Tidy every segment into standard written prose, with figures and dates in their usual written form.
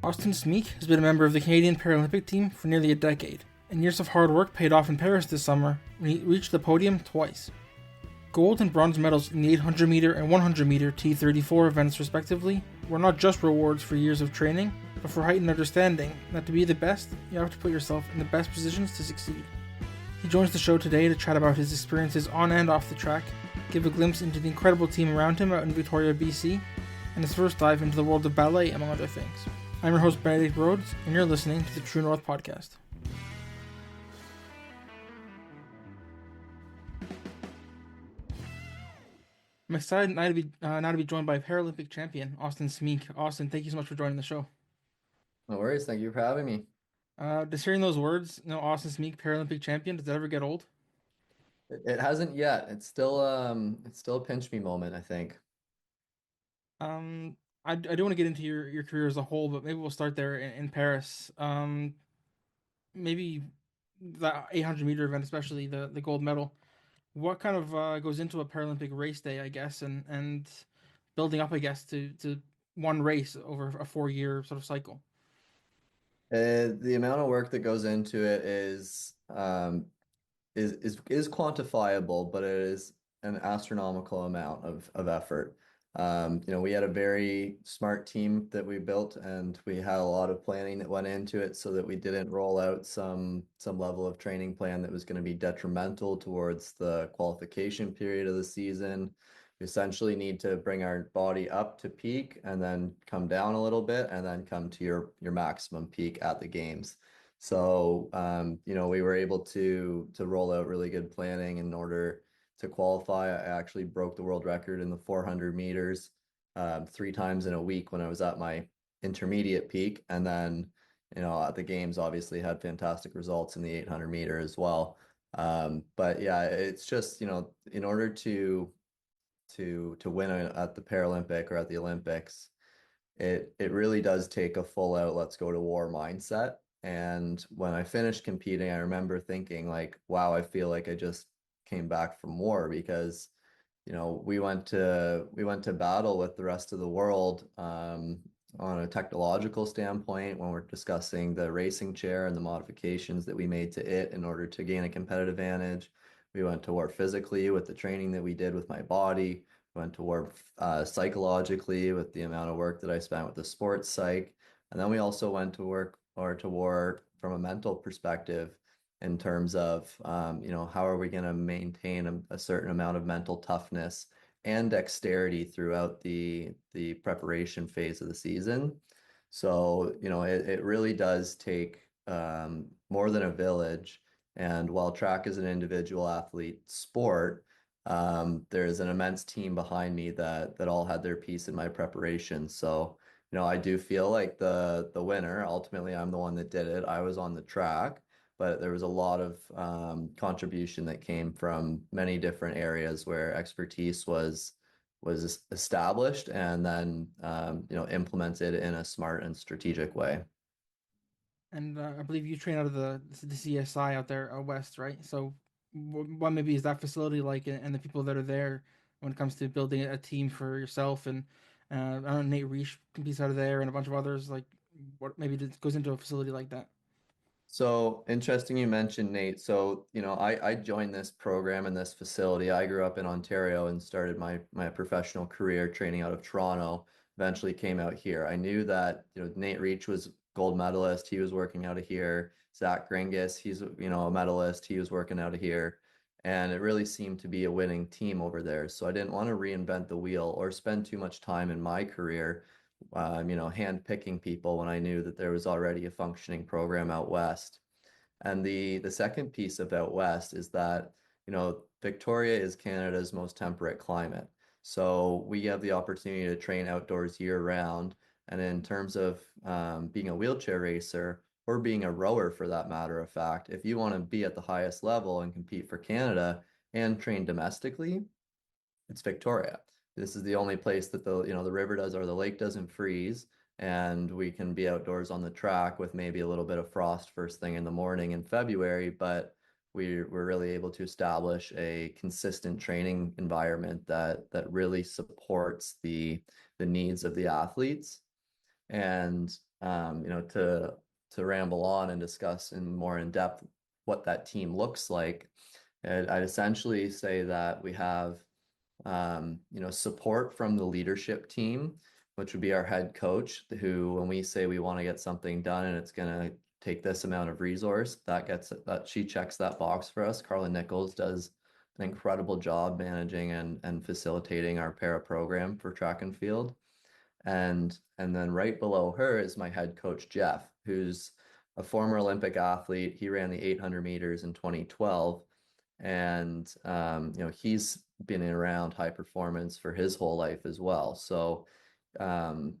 Austin Smeenk has been a member of the Canadian Paralympic team for nearly a decade, and years of hard work paid off in Paris this summer when he reached the podium twice. Gold and bronze medals in the 800 meter and 100 meter T34 events, respectively, were not just rewards for years of training, but for heightened understanding that to be the best, you have to put yourself in the best positions to succeed. He joins the show today to chat about his experiences on and off the track, give a glimpse into the incredible team around him out in Victoria, BC, and his first dive into the world of ballet, among other things. I'm your host, Benedict Rhodes, and you're listening to the True North Podcast. I'm excited now to be joined by Paralympic champion Austin Smeenk. Austin, thank you so much for joining the show. No worries. Thank you for having me. Just hearing those words, Austin Smeenk, Paralympic champion, does that ever get old? It hasn't yet. It's still a pinch me moment, I think. I do want to get into your career as a whole, but maybe we'll start there in Paris. Maybe the 800 meter event, especially the gold medal. What kind of goes into a Paralympic race day, I guess, and building up, I guess, to one race over a 4 year sort of cycle? The amount of work that goes into it is quantifiable, but it is an astronomical amount of effort. We had a very smart team that we built, and we had a lot of planning that went into it so that we didn't roll out some level of training plan that was going to be detrimental towards the qualification period of the season. We essentially need to bring our body up to peak and then come down a little bit and then come to your maximum peak at the games. So, we were able to roll out really good planning in order to qualify. I actually broke the world record in the 400 meters 3 times in a week when I was at my intermediate peak. And then, at the games, obviously had fantastic results in the 800 meter as well. But yeah, it's just, in order to win at the Paralympic or at the Olympics, it really does take a full out let's go to war mindset. And when I finished competing, I remember thinking like, wow, I feel like I just came back from war because we went to battle with the rest of the world on a technological standpoint when we're discussing the racing chair and the modifications that we made to it in order to gain a competitive advantage. We went to war physically with the training that we did with my body. We went to war psychologically with the amount of work that I spent with the sports psych. And then we also went to war from a mental perspective in terms of, how are we going to maintain a certain amount of mental toughness and dexterity throughout the preparation phase of the season. So, it really does take more than a village. And while track is an individual athlete sport, there is an immense team behind me that all had their piece in my preparation. So, I do feel like the winner, ultimately, I'm the one that did it. I was on the track, but there was a lot of contribution that came from many different areas where expertise was established and then implemented in a smart and strategic way. And I believe you train out of the CSI out there out west, right? So, what maybe is that facility like, and the people that are there when it comes to building a team for yourself? And I don't know, Nate Reich competes out of there, and a bunch of others. Like, what maybe goes into a facility like that? So interesting you mentioned Nate. So, I joined this program in this facility. I grew up in Ontario and started my professional career training out of Toronto, eventually came out here. I knew that, Nate Reach was gold medalist. He was working out of here. Zach Gringus, he's, a medalist. He was working out of here. And it really seemed to be a winning team over there. So I didn't want to reinvent the wheel or spend too much time in my career hand picking people when I knew that there was already a functioning program out west. And the second piece of out west is that, Victoria is Canada's most temperate climate. So we have the opportunity to train outdoors year round. And in terms of being a wheelchair racer or being a rower for that matter of fact, if you want to be at the highest level and compete for Canada and train domestically, it's Victoria. This is the only place that the river does or the lake doesn't freeze, and we can be outdoors on the track with maybe a little bit of frost first thing in the morning in February, but we're really able to establish a consistent training environment that really supports the needs of the athletes. And to ramble on and discuss in more in depth what that team looks like, I'd essentially say that we have support from the leadership team, which would be our head coach, who, when we say we want to get something done and it's going to take this amount of resource, that she checks that box for us. Carla Nichols does an incredible job managing and facilitating our para program for track and field. And then right below her is my head coach, Jeff, who's a former Olympic athlete. He ran the 800 meters in 2012. And, he's been around high performance for his whole life as well. So um,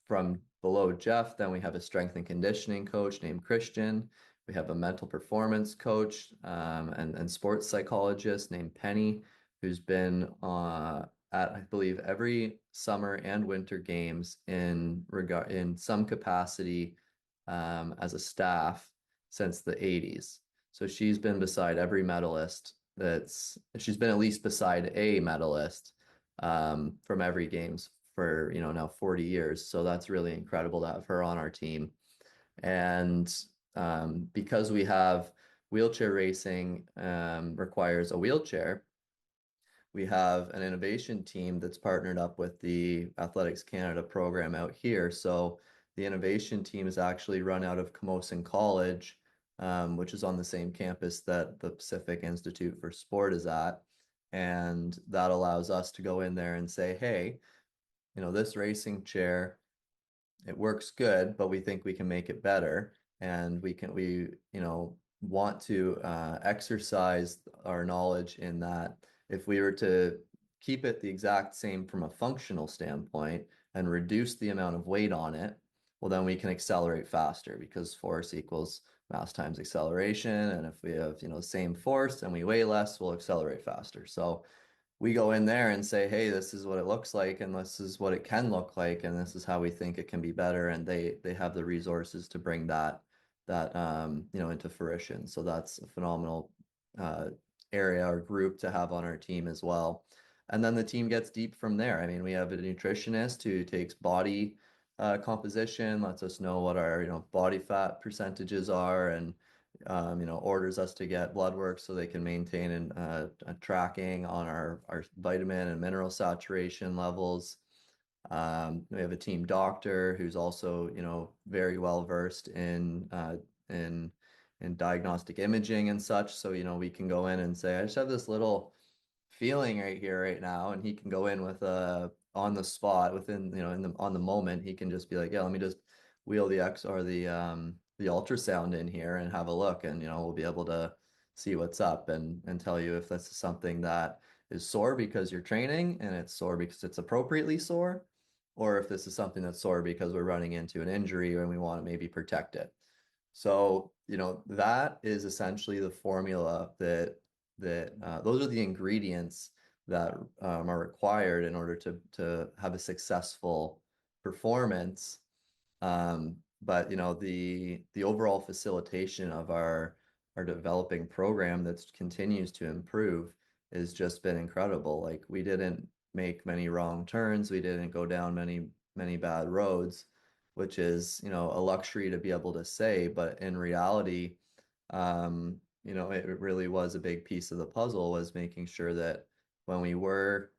from below Jeff, then we have a strength and conditioning coach named Christian. We have a mental performance coach and sports psychologist named Penny, who's been at, I believe, every summer and winter games in some capacity as a staff since the 80s. So she's been beside every medalist she's been at least beside a medalist from every games for, now 40 years. So that's really incredible to have her on our team. And because we have wheelchair racing requires a wheelchair, we have an innovation team that's partnered up with the Athletics Canada program out here. So the innovation team is actually run out of Camosun College, which is on the same campus that the Pacific Institute for Sport is at. And that allows us to go in there and say, hey, this racing chair, it works good, but we think we can make it better. And we want to exercise our knowledge in that if we were to keep it the exact same from a functional standpoint and reduce the amount of weight on it, well, then we can accelerate faster, because force equals mass times acceleration. And if we have, same force and we weigh less, we'll accelerate faster. So we go in there and say, hey, this is what it looks like, and this is what it can look like, and this is how we think it can be better. And they have the resources to bring that into fruition. So that's a phenomenal area or group to have on our team as well. And then the team gets deep from there. I mean, we have a nutritionist who takes body composition, lets us know what our body fat percentages are, and orders us to get blood work so they can maintain a tracking on our vitamin and mineral saturation levels. We have a team doctor who's also, very well versed in diagnostic imaging and such. So, we can go in and say, I just have this little feeling right here, right now, and he can go in with on the spot within, on the moment, he can just be like, yeah, let me just wheel the X or the ultrasound in here and have a look, and we'll be able to see what's up and tell you if this is something that is sore because you're training and it's sore because it's appropriately sore, or if this is something that's sore because we're running into an injury and we want to maybe protect it. So, that is essentially the formula that those are the ingredients that are required in order to have a successful performance. But the overall facilitation of our developing program that continues to improve has just been incredible. Like, we didn't make many wrong turns, we didn't go down many bad roads, which is a luxury to be able to say, but in reality, it really was a big piece of the puzzle, was making sure that when we were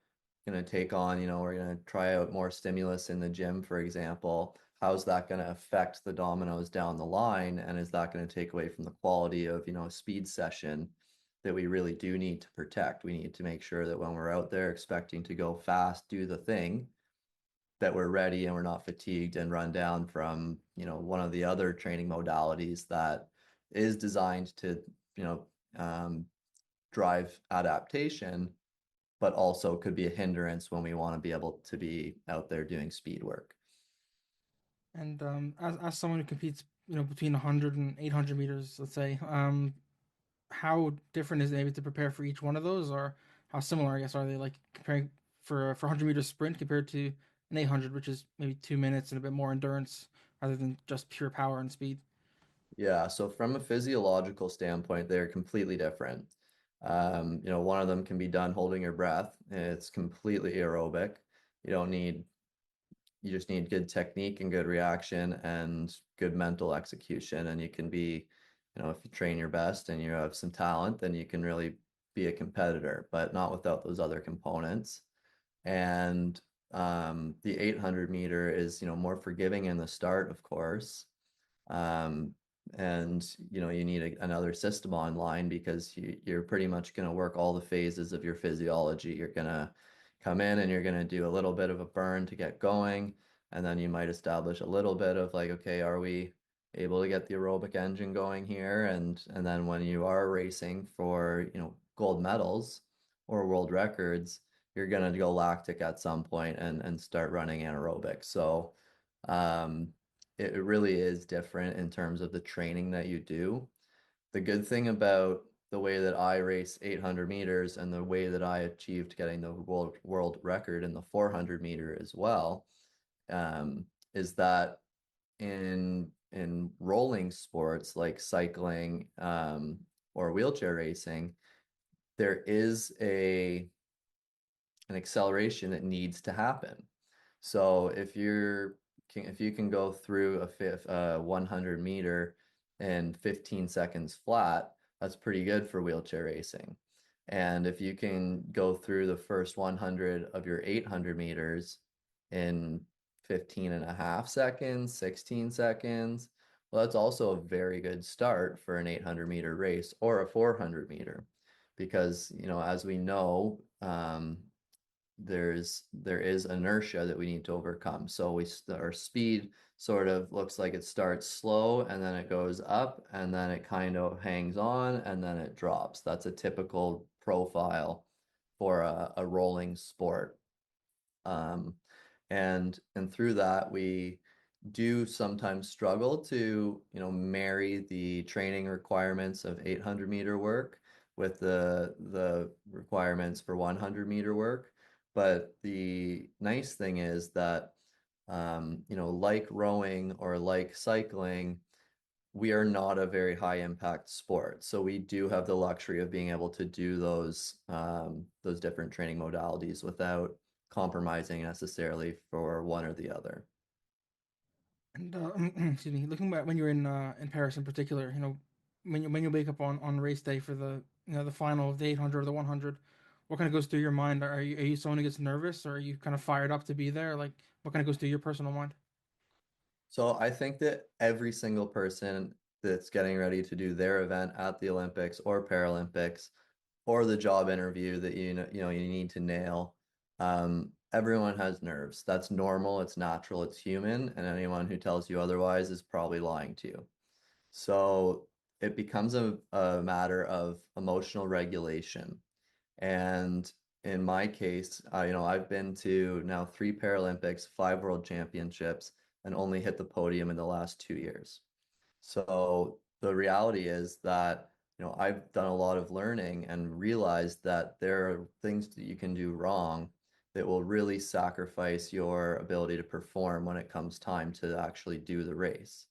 going to take on, we're going to try out more stimulus in the gym, for example, how's that going to affect the dominoes down the line? And is that going to take away from the quality of, a speed session that we really do need to protect? We need to make sure that when we're out there expecting to go fast, do the thing, that we're ready and we're not fatigued and run down from, one of the other training modalities that is designed to, drive adaptation, but also could be a hindrance when we want to be able to be out there doing speed work. And as someone who competes, between 100 and 800 meters, let's say, how different is it maybe to prepare for each one of those, or how similar, I guess, are they, like comparing for 100 meter sprint compared to an 800, which is maybe 2 minutes and a bit more endurance rather than just pure power and speed? Yeah, so from a physiological standpoint, they're completely different. One of them can be done holding your breath. It's completely aerobic. You don't need you just need good technique and good reaction and good mental execution. And you can be, if you train your best and you have some talent, then you can really be a competitor, but not without those other components. And the 800 meter is, more forgiving in the start, of course. Um, and you need another system online because you're pretty much going to work all the phases of your physiology. You're going to come in and you're going to do a little bit of a burn to get going, and then you might establish a little bit of like, okay, are we able to get the aerobic engine going here? And then when you are racing for, gold medals or world records, you're going to go lactic at some point and start running anaerobic. So um, it really is different in terms of the training that you do. The good thing about the way that I race 800 meters and the way that I achieved getting the world record in the 400 meter as well, is that in rolling sports like cycling, or wheelchair racing, there is an acceleration that needs to happen. So if you can go through a 100 meter in 15 seconds flat, that's pretty good for wheelchair racing. And if you can go through the first 100 of your 800 meters in 15 and a half seconds, 16 seconds, well, that's also a very good start for an 800-meter race or a 400 meter. Because, as we know, there is inertia that we need to overcome. So our speed sort of looks like it starts slow and then it goes up and then it kind of hangs on and then it drops. That's a typical profile for a rolling sport. Um, and through that, we do sometimes struggle to, marry the training requirements of 800-meter work with the requirements for 100-meter work. But the nice thing is that, like rowing or like cycling, we are not a very high impact sport. So we do have the luxury of being able to do those different training modalities without compromising necessarily for one or the other. And excuse me, looking back when you're in Paris in particular, when you wake up on race day for the the final of the 800 or the 100, what kind of goes through your mind? Are you someone who gets nervous, or are you kind of fired up to be there? Like, what kind of goes through your personal mind? So I think that every single person that's getting ready to do their event at the Olympics or Paralympics or the job interview that you need to nail, everyone has nerves. That's normal, it's natural, it's human, and anyone who tells you otherwise is probably lying to you. So it becomes a matter of emotional regulation. And in my case, I've been to now 3 Paralympics, 5 World Championships, and only hit the podium in the last 2 years. So the reality is that, I've done a lot of learning and realized that there are things that you can do wrong that will really sacrifice your ability to perform when it comes time to actually do the race.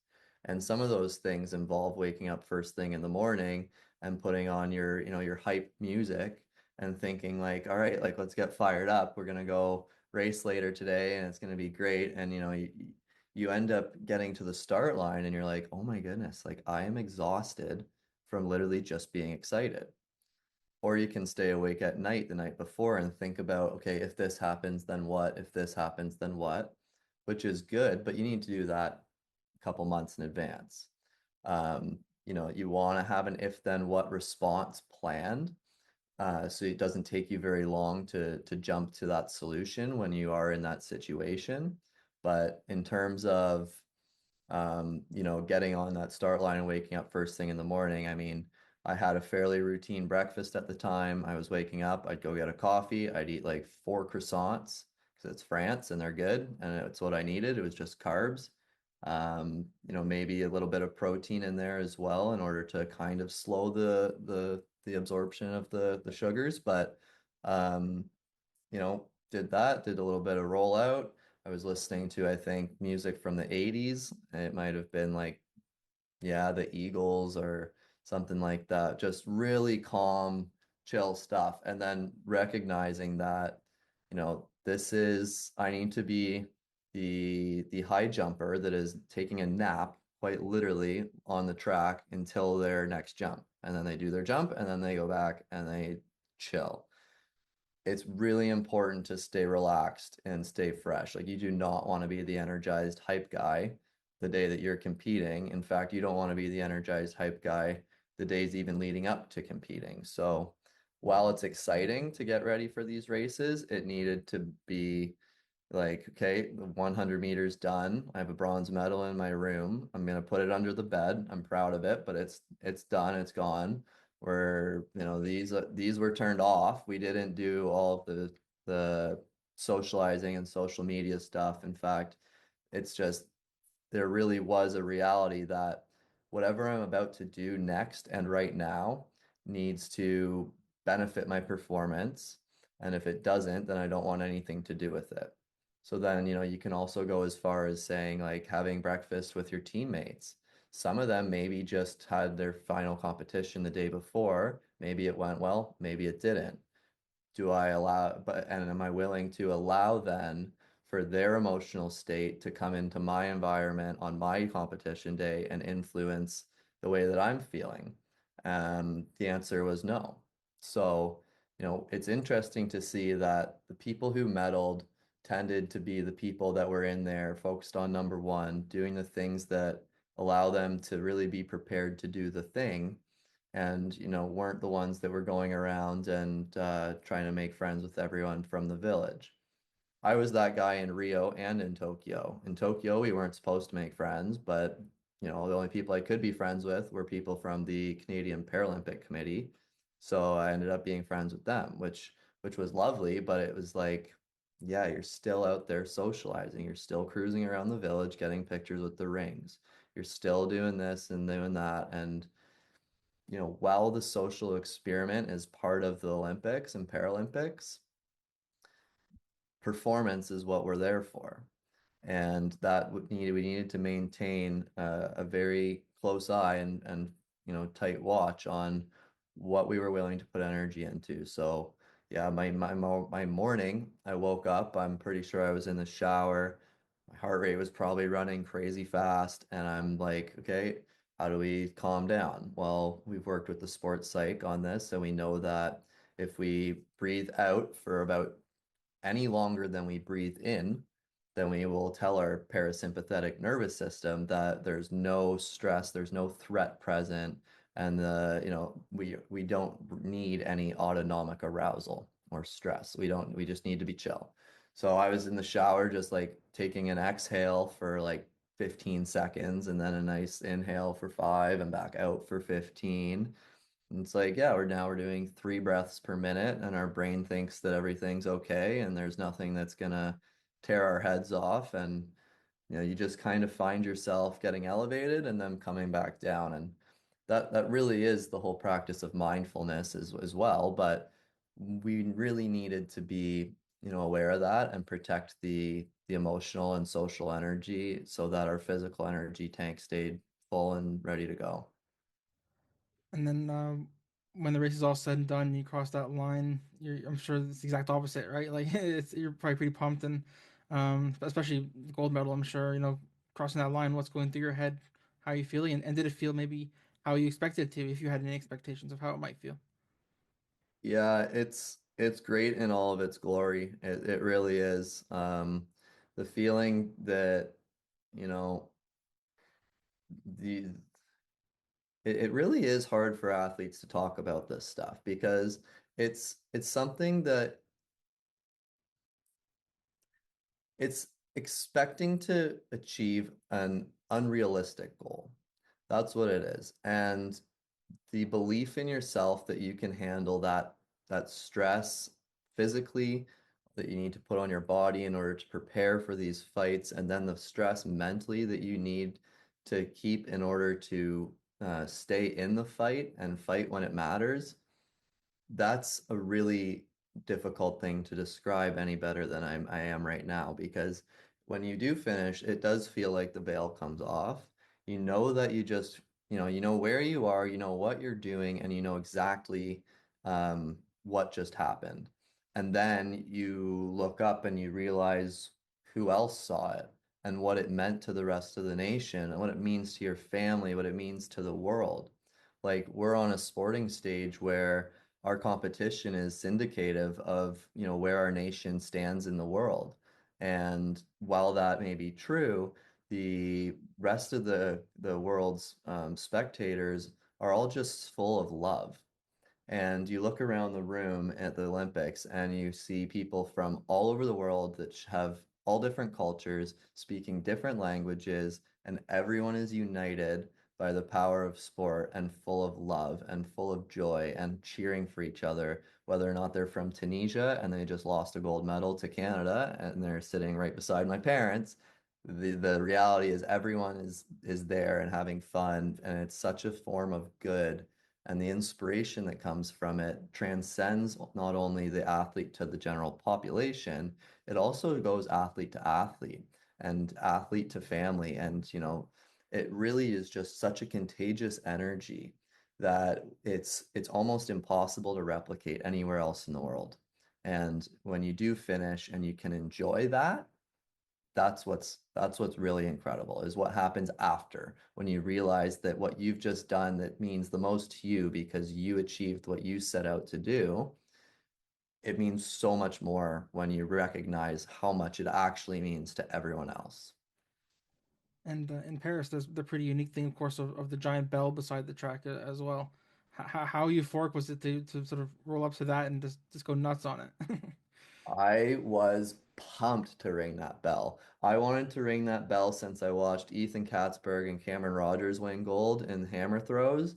And some of those things involve waking up first thing in the morning and putting on your hype music and thinking like, all right, like let's get fired up. We're gonna go race later today and it's gonna be great. And you end up getting to the start line and you're like, oh my goodness, like I am exhausted from literally just being excited. Or you can stay awake at night the night before and think about, okay, if this happens, then what? If this happens, then what? Which is good, but you need to do that a couple months in advance. You want to have an if then what response planned, so it doesn't take you very long to jump to that solution when you are in that situation. But in terms of getting on that start line and waking up first thing in the morning, I mean, I had a fairly routine breakfast at the time. I was waking up, I'd go get a coffee, I'd eat like 4 croissants because it's France and they're good and it's what I needed. It was just carbs. Maybe a little bit of protein in there as well in order to kind of slow the absorption of the sugars. But um, did that, did a little bit of rollout. I was listening to, I think, music from the 80s. It might have been like, yeah, the Eagles or something like that. Just really calm, chill stuff. And then recognizing that, I need to be the high jumper that is taking a nap quite literally on the track until their next jump. And then they do their jump and then they go back and they chill. It's really important to stay relaxed and stay fresh. Like you do not want to be the energized hype guy the day that you're competing. In fact, you don't want to be the energized hype guy the days even leading up to competing. So while it's exciting to get ready for these races, it needed to be like, okay, the 100 meters done. I have a bronze medal in my room. I'm gonna put it under the bed. I'm proud of it, but it's done. It's gone. Where these were turned off. We didn't do all of the socializing and social media stuff. In fact, it's just there really was a reality that whatever I'm about to do next and right now needs to benefit my performance. And if it doesn't, then I don't want anything to do with it. So then, you can also go as far as saying like having breakfast with your teammates. Some of them maybe just had their final competition the day before. Maybe it went well, maybe it didn't. And am I willing to allow then for their emotional state to come into my environment on my competition day and influence the way that I'm feeling? The answer was no. So, it's interesting to see that the people who medaled tended to be the people that were in there focused on number one, doing the things that allow them to really be prepared to do the thing and weren't the ones that were going around and trying to make friends with everyone from the village. I was that guy in Rio and in Tokyo. In Tokyo, we weren't supposed to make friends, but the only people I could be friends with were people from the Canadian Paralympic Committee. So I ended up being friends with them, which was lovely, but it was like, yeah, you're still out there socializing. You're still cruising around the village, getting pictures with the rings. You're still doing this and doing that. And while the social experiment is part of the Olympics and Paralympics, performance is what we're there for. And we needed to maintain a very close eye and tight watch on what we were willing to put energy into. So yeah, my morning, I woke up, I'm pretty sure I was in the shower. My heart rate was probably running crazy fast, and I'm like, okay, how do we calm down? Well, we've worked with the sports psych on this, and we know that if we breathe out for about any longer than we breathe in, then we will tell our parasympathetic nervous system that there's no stress, there's no threat present, and we don't need any autonomic arousal or stress. We just need to be chill. So I was in the shower just like taking an exhale for like 15 seconds and then a nice inhale for 5 and back out for 15. And it's like, yeah, we're doing 3 breaths per minute, and our brain thinks that everything's okay and there's nothing that's gonna tear our heads off. And you just kind of find yourself getting elevated and then coming back down. And that really is the whole practice of mindfulness as well. But we really needed to be, aware of that and protect the emotional and social energy so that our physical energy tank stayed full and ready to go. And then when the race is all said and done, you cross that line. I'm sure it's the exact opposite, right? Like you're probably pretty pumped, and especially the gold medal. I'm sure crossing that line. What's going through your head? How are you feeling? And did it feel maybe how you expected it to? If you had any expectations of how it might feel? Yeah, it's great in all of its glory. It really is. The feeling that, you know, the it really is hard for athletes to talk about this stuff because it's something that it's expecting to achieve an unrealistic goal. That's what it is. And the belief in yourself that you can handle that stress physically that you need to put on your body in order to prepare for these fights, and then the stress mentally that you need to keep in order to stay in the fight and fight when it matters. That's a really difficult thing to describe any better than I am right now, because when you do finish, it does feel like the veil comes off. You know that you know where you are, you know what you're doing, and you know exactly what just happened. And then you look up and you realize who else saw it and what it meant to the rest of the nation and what it means to your family, what it means to the world. Like we're on a sporting stage where our competition is syndicative of, where our nation stands in the world. And while that may be true, the rest of the world's spectators are all just full of love. And you look around the room at the Olympics and you see people from all over the world that have all different cultures, speaking different languages, and everyone is united by the power of sport and full of love and full of joy and cheering for each other, whether or not they're from Tunisia and they just lost a gold medal to Canada and they're sitting right beside my parents. The reality is everyone is there and having fun, and it's such a form of good, and the inspiration that comes from it transcends not only the athlete to the general population, it also goes athlete to athlete and athlete to family. And, it really is just such a contagious energy that it's almost impossible to replicate anywhere else in the world. And when you do finish and you can enjoy that, that's what's really incredible is what happens after when you realize that what you've just done that means the most to you because you achieved what you set out to do. It means so much more when you recognize how much it actually means to everyone else. And in Paris, there's the pretty unique thing, of course, of the giant bell beside the track as well. How euphoric was it to sort of roll up to that and just go nuts on it? I was pumped to ring that bell. I wanted to ring that bell since I watched Ethan Katzberg and Cameron Rogers win gold in hammer throws.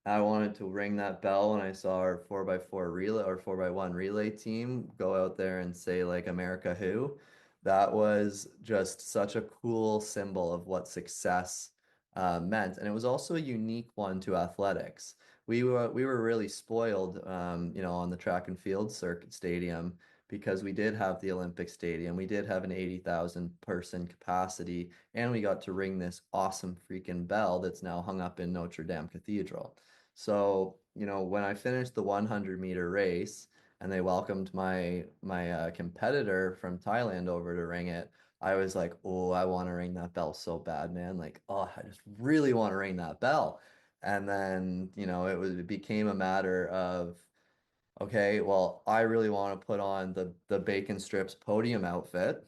I wanted to ring that bell when I saw our 4x4 relay or 4x1 relay team go out there and say, like, America who. That was just such a cool symbol of what success meant. And it was also a unique one to athletics. We were really spoiled, on the track and field circuit stadium because we did have the Olympic Stadium, we did have an 80,000 person capacity, and we got to ring this awesome freaking bell that's now hung up in Notre Dame Cathedral. So, when I finished the 100-meter race and they welcomed my competitor from Thailand over to ring it, I was like, oh, I want to ring that bell so bad, man. Like, oh, I just really want to ring that bell. And then, it became a matter of, okay, well, I really want to put on the bacon strips podium outfit,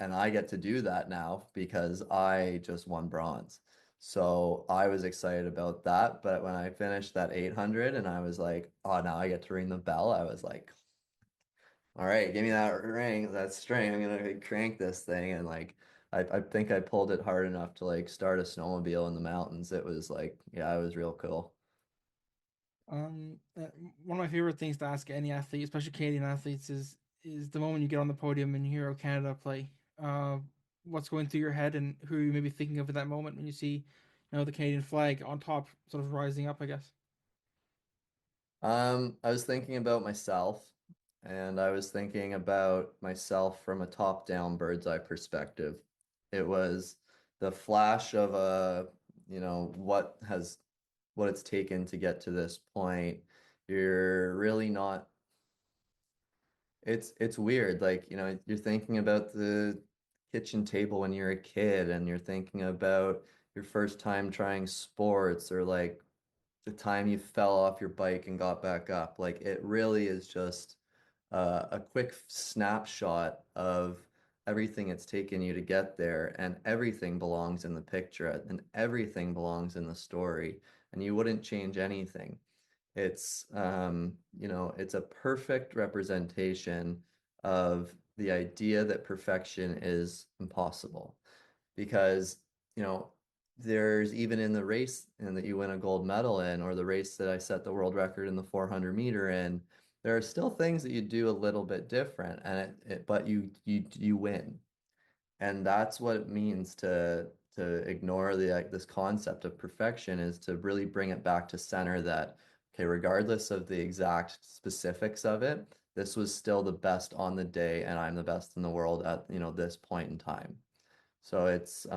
and I get to do that now because I just won bronze. So I was excited about that. But when I finished that 800 and I was like, oh, now I get to ring the bell, I was like, all right, give me that ring, that string. I'm gonna crank this thing. And like, I think I pulled it hard enough to like start a snowmobile in the mountains. It was like, yeah, it was real cool. One of my favorite things to ask any athlete, especially Canadian athletes, is the moment you get on the podium and you hear Canada play. What's going through your head and who you may be thinking of at that moment when you see, the Canadian flag on top, sort of rising up, I guess. I was thinking about myself, and I was thinking about myself from a top-down bird's eye perspective. It was the flash of what it's taken to get to this point. You're really not it's weird. Like, you're thinking about the kitchen table when you're a kid, and you're thinking about your first time trying sports, or like the time you fell off your bike and got back up. Like it really is just a quick snapshot of everything it's taken you to get there, and everything belongs in the picture, and everything belongs in the story, and you wouldn't change anything. It's a perfect representation of the idea that perfection is impossible because, you know, there's even in the race and that you win a gold medal in, or the race that I set the world record in the 400 meter in, there are still things that you do a little bit different, and but you win. And that's what it means to ignore this concept of perfection, is to really bring it back to center that, okay, regardless of the exact specifics of it, this was still the best on the day, and I'm the best in the world at, this point in time. So it's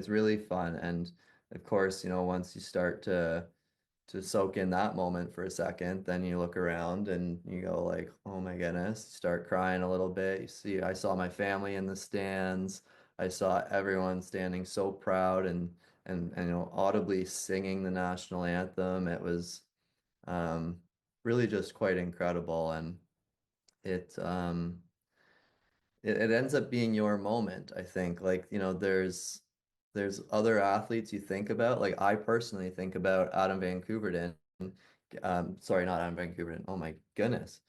really fun. And of course, once you start to to soak in that moment for a second. Then you look around and you go like, oh my goodness, start crying a little bit. You see, I saw my family in the stands. I saw everyone standing so proud and audibly singing the national anthem. It was um, really just quite incredible, and it it ends up being your moment, I think. Like, there's other athletes you think about. Like I personally think about Adam Van Koeverden. Sorry, not Adam Van Koeverden. Oh my goodness.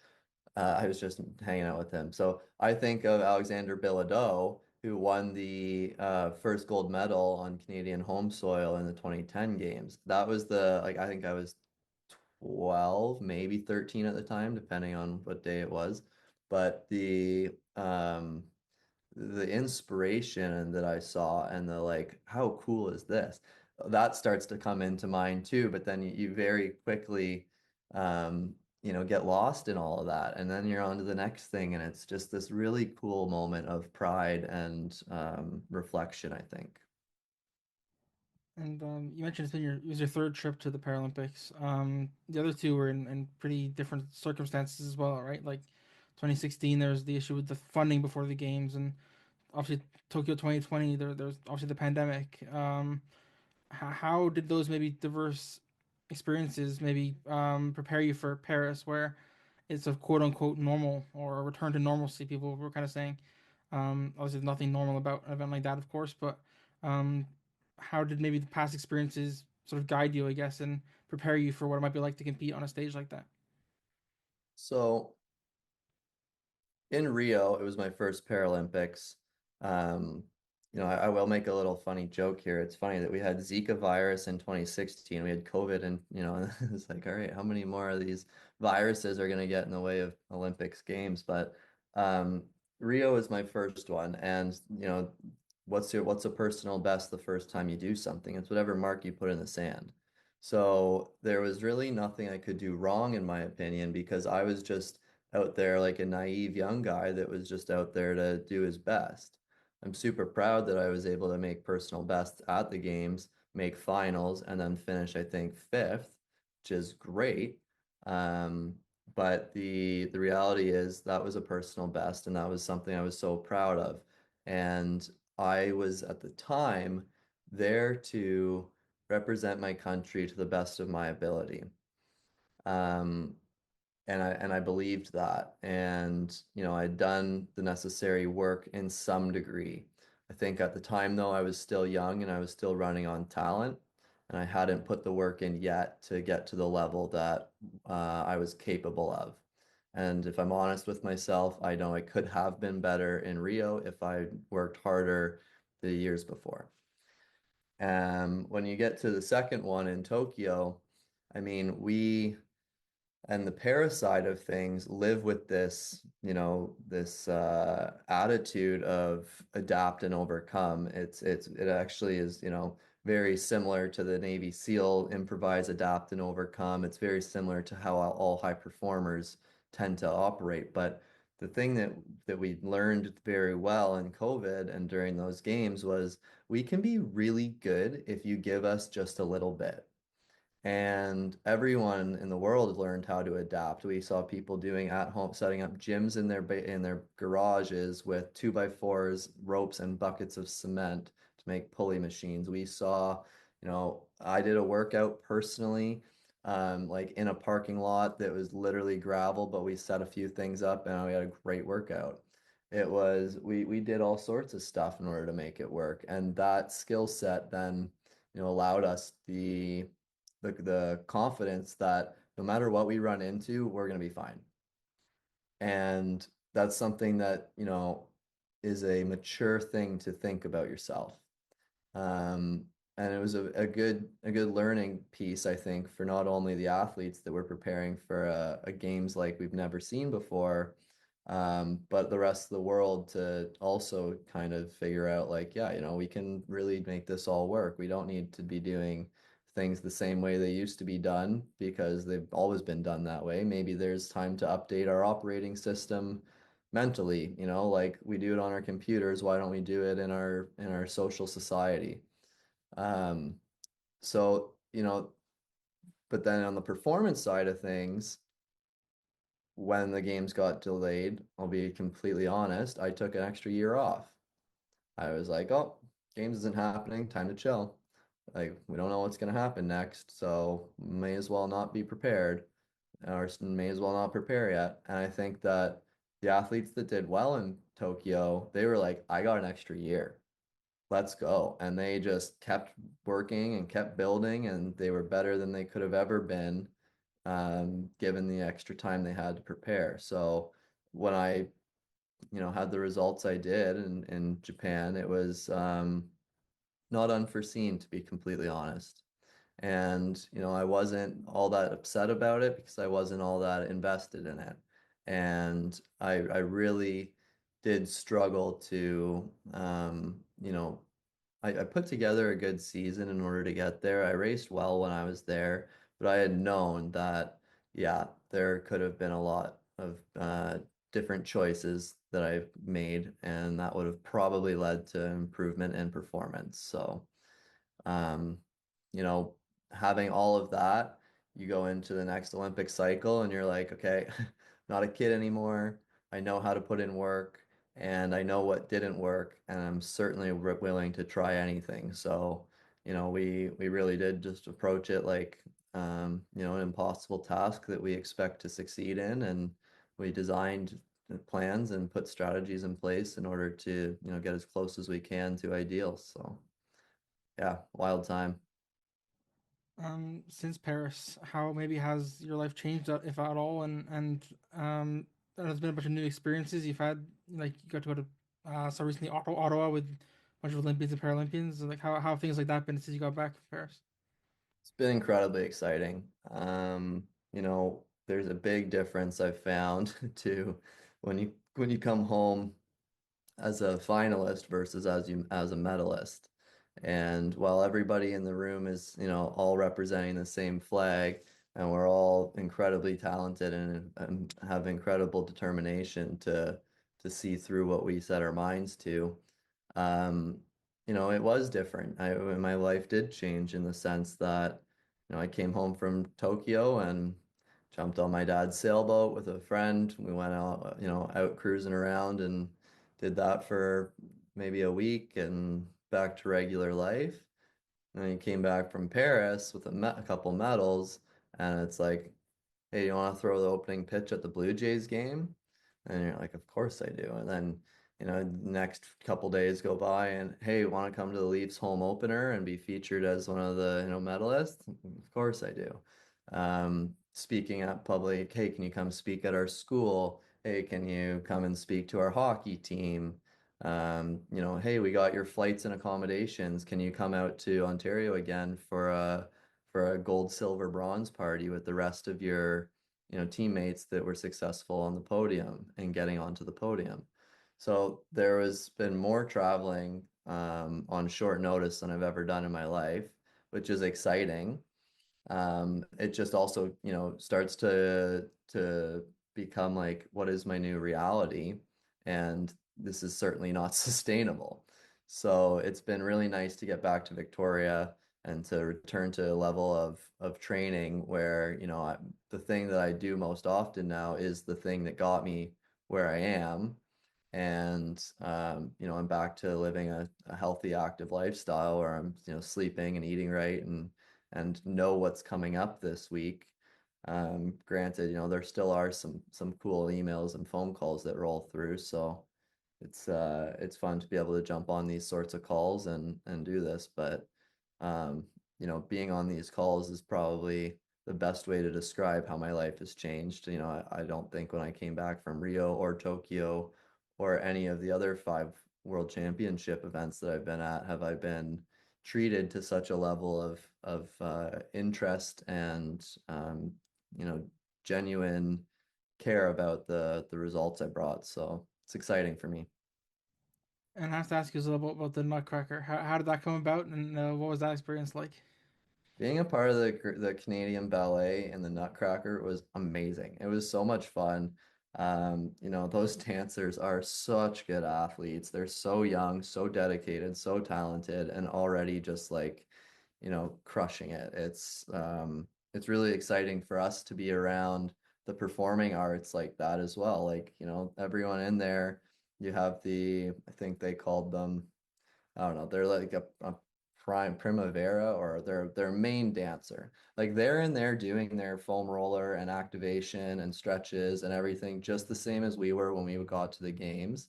I was just hanging out with him. So I think of Alexander Bilodeau, who won the first gold medal on Canadian home soil in the 2010 games. That was like I think I was 12, maybe 13 at the time, depending on what day it was. But the inspiration that I saw and the like, how cool is this? That starts to come into mind too, but then you very quickly get lost in all of that. And then you're on to the next thing, and it's just this really cool moment of pride and reflection, I think. And you mentioned it was your third trip to the Paralympics. The other two were in pretty different circumstances as well, right? Like 2016, there was the issue with the funding before the games, and obviously Tokyo 2020, there's obviously the pandemic. How did those maybe diverse experiences maybe prepare you for Paris, where it's a quote unquote normal or a return to normalcy? People were kind of saying, obviously, there's nothing normal about an event like that, of course, but um, how did maybe the past experiences sort of guide you, I guess, and prepare you for what it might be like to compete on a stage like that? So in Rio, it was my first Paralympics. Um, I will make a little funny joke here. It's funny that we had Zika virus in 2016. We had COVID, and it's like, all right, how many more of these viruses are going to get in the way of Olympics games? But um, Rio is my first one, and what's a personal best the first time you do something? It's whatever mark you put in the sand. So there was really nothing I could do wrong, in my opinion, because I was just out there like a naive young guy that was just out there to do his best. I'm super proud that I was able to make personal best at the games, make finals, and then finish, I think, fifth, which is great. Um, but the reality is that was a personal best, and that was something I was so proud of. And I was at the time there to represent my country to the best of my ability. Um, and I believed that. And, I'd done the necessary work in some degree. I think at the time, though, I was still young and I was still running on talent, and I hadn't put the work in yet to get to the level that I was capable of. And if I'm honest with myself, I know I could have been better in Rio if I worked harder the years before. When you get to the second one in Tokyo, I mean, we and the Paris side of things live with this attitude of adapt and overcome. It actually is, very similar to the Navy SEAL improvise, adapt, and overcome. It's very similar to how all high performers tend to operate. But the thing that we learned very well in COVID and during those games was we can be really good if you give us just a little bit. And everyone in the world learned how to adapt. We saw people doing at home, setting up gyms in their garages with 2x4s, ropes, and buckets of cement to make pulley machines. We saw, I did a workout personally, like in a parking lot that was literally gravel, but we set a few things up and we had a great workout. We did all sorts of stuff in order to make it work, and that skill set then, allowed us the confidence that no matter what we run into, we're going to be fine. And that's something that, is a mature thing to think about yourself. Um, and it was a good learning piece, I think, for not only the athletes that were preparing for a games like we've never seen before, but the rest of the world to also kind of figure out like, yeah, we can really make this all work. We don't need to be doing things the same way they used to be done because they've always been done that way. Maybe there's time to update our operating system mentally, like we do it on our computers. Why don't we do it in our social society? Um, so, But then on the performance side of things, when the games got delayed, I'll be completely honest, I took an extra year off. I was like, oh, games isn't happening, time to chill. Like, we don't know what's going to happen next, so may as well not be prepared, or may as well not prepare yet. And I think that the athletes that did well in Tokyo, they were like, I got an extra year. Let's go. And they just kept working and kept building, and they were better than they could have ever been, given the extra time they had to prepare. So when I, had the results I did in Japan, it was not unforeseen, to be completely honest. And, I wasn't all that upset about it because I wasn't all that invested in it. And I really did struggle to, I put together a good season in order to get there. I raced well when I was there, but I had known that, yeah, there could have been a lot of different choices that I've made, and that would have probably led to improvement in performance. So, um, you know, having all of that, you go into the next Olympic cycle and you're like, okay, not a kid anymore. I know how to put in work and I know what didn't work, and I'm certainly willing to try anything. So, we really did just approach it like, an impossible task that we expect to succeed in, and we designed plans and put strategies in place in order to, get as close as we can to ideals. So, yeah, wild time. Since Paris, how maybe has your life changed, if at all? And there's been a bunch of new experiences you've had. Like you got to go to so recently Ottawa with a bunch of Olympians and Paralympians. Like how have things like that been since you got back from Paris? It's been incredibly exciting. There's a big difference I've found to when you come home as a finalist versus as a medalist. And while everybody in the room is, all representing the same flag, and we're all incredibly talented and have incredible determination to see through what we set our minds to, um, it was different. My life did change in the sense that, I came home from Tokyo and jumped on my dad's sailboat with a friend. We went out, out cruising around and did that for maybe a week and back to regular life. And then he came back from Paris with a couple medals, and it's like, hey, you want to throw the opening pitch at the Blue Jays game? And you're like, of course I do. And then, next couple days go by and, hey, want to come to the Leafs home opener and be featured as one of the, medalists? Of course I do. Speaking at public, hey, can you come speak at our school? Hey, can you come and speak to our hockey team? Hey, we got your flights and accommodations. Can you come out to Ontario again for a gold, silver, bronze party with the rest of your, teammates that were successful on the podium and getting onto the podium? So there has been more traveling on short notice than I've ever done in my life, which is exciting. It just also, starts to become like, what is my new reality? And this is certainly not sustainable. So it's been really nice to get back to Victoria and to return to a level of training where, the thing that I do most often now is the thing that got me where I am. And I'm back to living a healthy, active lifestyle where I'm, sleeping and eating right and know what's coming up this week. Granted, there still are some cool emails and phone calls that roll through, so it's fun to be able to jump on these sorts of calls and do this. But being on these calls is probably the best way to describe how my life has changed. I don't think when I came back from Rio or Tokyo or any of the other 5 world championship events that I've been at have I been treated to such a level of interest and you know genuine care about the results I brought. So it's exciting for me. And I have to ask you a little bit about the Nutcracker. How did that come about, and what was that experience like? Being a part of the Canadian Ballet and the Nutcracker was amazing. It was so much fun. Those dancers are such good athletes. They're so young, so dedicated, so talented, and already just like, crushing it. it's really exciting for us to be around the performing arts like that as well. Like, everyone in there, you have I think they called them, I don't know, they're like a prime primavera, or their main dancer. Like they're in there doing their foam roller and activation and stretches and everything just the same as we were when we got to the games.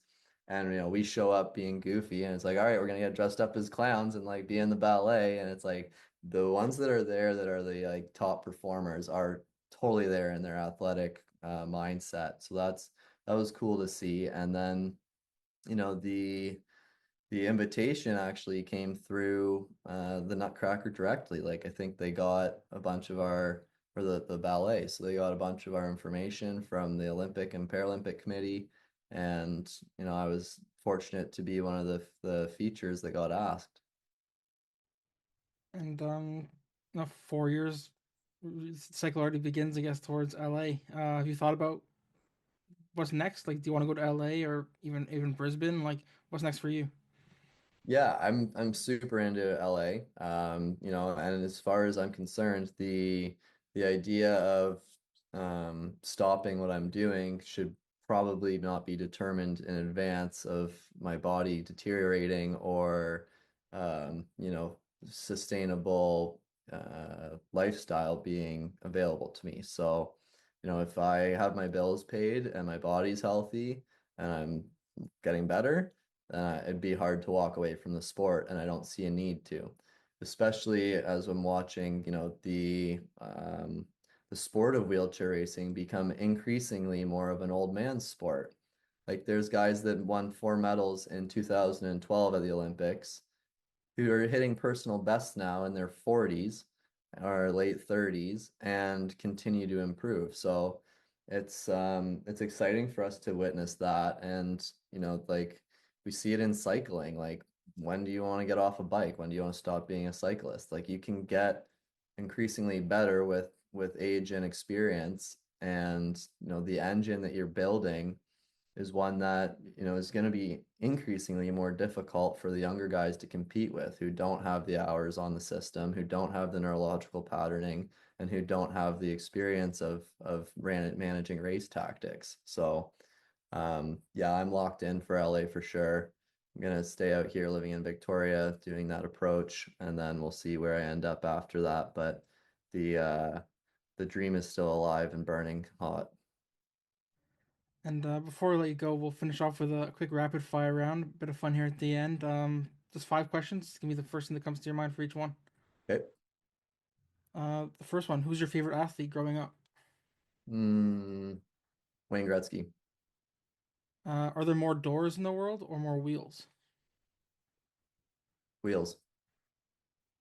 And we show up being goofy, and it's like, all right, we're gonna get dressed up as clowns and like be in the ballet. And it's like the ones that are there that are the like top performers are totally there in their athletic mindset. So that was cool to see. And then the invitation actually came through the Nutcracker directly. Like I think they got a bunch of or the ballet, so they got a bunch of our information from the Olympic and Paralympic Committee, and I was fortunate to be one of the features that got asked. And 4 years cycle already begins, I guess, towards LA. Have you thought about what's next? Like, do you want to go to LA or even Brisbane? Like, what's next for you? Yeah, I'm super into LA. And as far as I'm concerned, the idea of stopping what I'm doing should probably not be determined in advance of my body deteriorating, or sustainable lifestyle being available to me. So, if I have my bills paid and my body's healthy and I'm getting better, it'd be hard to walk away from the sport, and I don't see a need to, especially as I'm watching, the sport of wheelchair racing become increasingly more of an old man's sport. Like there's guys that won 4 medals in 2012 at the Olympics who are hitting personal bests now in their 40s or late 30s and continue to improve. So it's exciting for us to witness that. And like we see it in cycling. Like, when do you want to get off a bike? When do you want to stop being a cyclist? Like, you can get increasingly better with age and experience, and the engine that you're building is one that is going to be increasingly more difficult for the younger guys to compete with, who don't have the hours on the system, who don't have the neurological patterning, and who don't have the experience of managing race tactics. So yeah, I'm locked in for LA for sure. I'm gonna stay out here living in Victoria doing that approach, and then we'll see where I end up after that. But the dream is still alive and burning hot. And before we let you go, we'll finish off with a quick rapid fire round. Bit of fun here at the end. Just 5 questions. Give me the first thing that comes to your mind for each one. Okay. The first one: who's your favorite athlete growing up? Mm, Wayne Gretzky. Are there more doors in the world or more wheels? Wheels.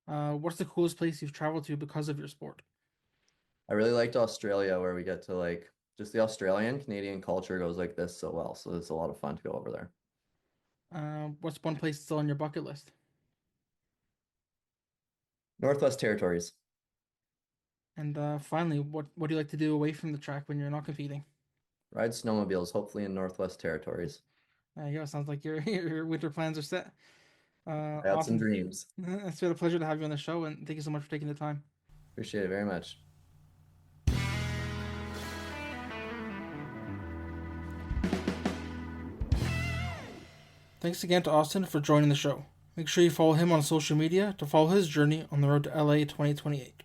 What's the coolest place you've traveled to because of your sport? I really liked Australia, where we get to like just the Australian Canadian culture goes like this so well. So it's a lot of fun to go over there. What's one place still on your bucket list? Northwest Territories. And finally, what do you like to do away from the track when you're not competing? Ride snowmobiles, hopefully in Northwest Territories. There you go. Sounds like your your winter plans are set. I got some Awesome. dreams. It's been a pleasure to have you on the show, and thank you so much for taking the time. Appreciate it very much. Thanks again to Austin for joining the show. Make sure you follow him on social media to follow his journey on the road to LA 2028.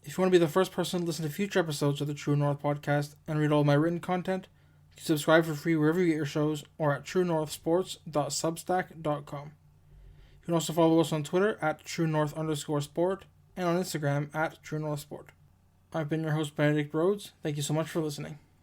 If you want to be the first person to listen to future episodes of the True North podcast and read all my written content, you can subscribe for free wherever you get your shows or at truenorthsports.substack.com. You can also follow us on Twitter at truenorth_sport and on Instagram at truenorthsport. I've been your host, Benedict Rhodes. Thank you so much for listening.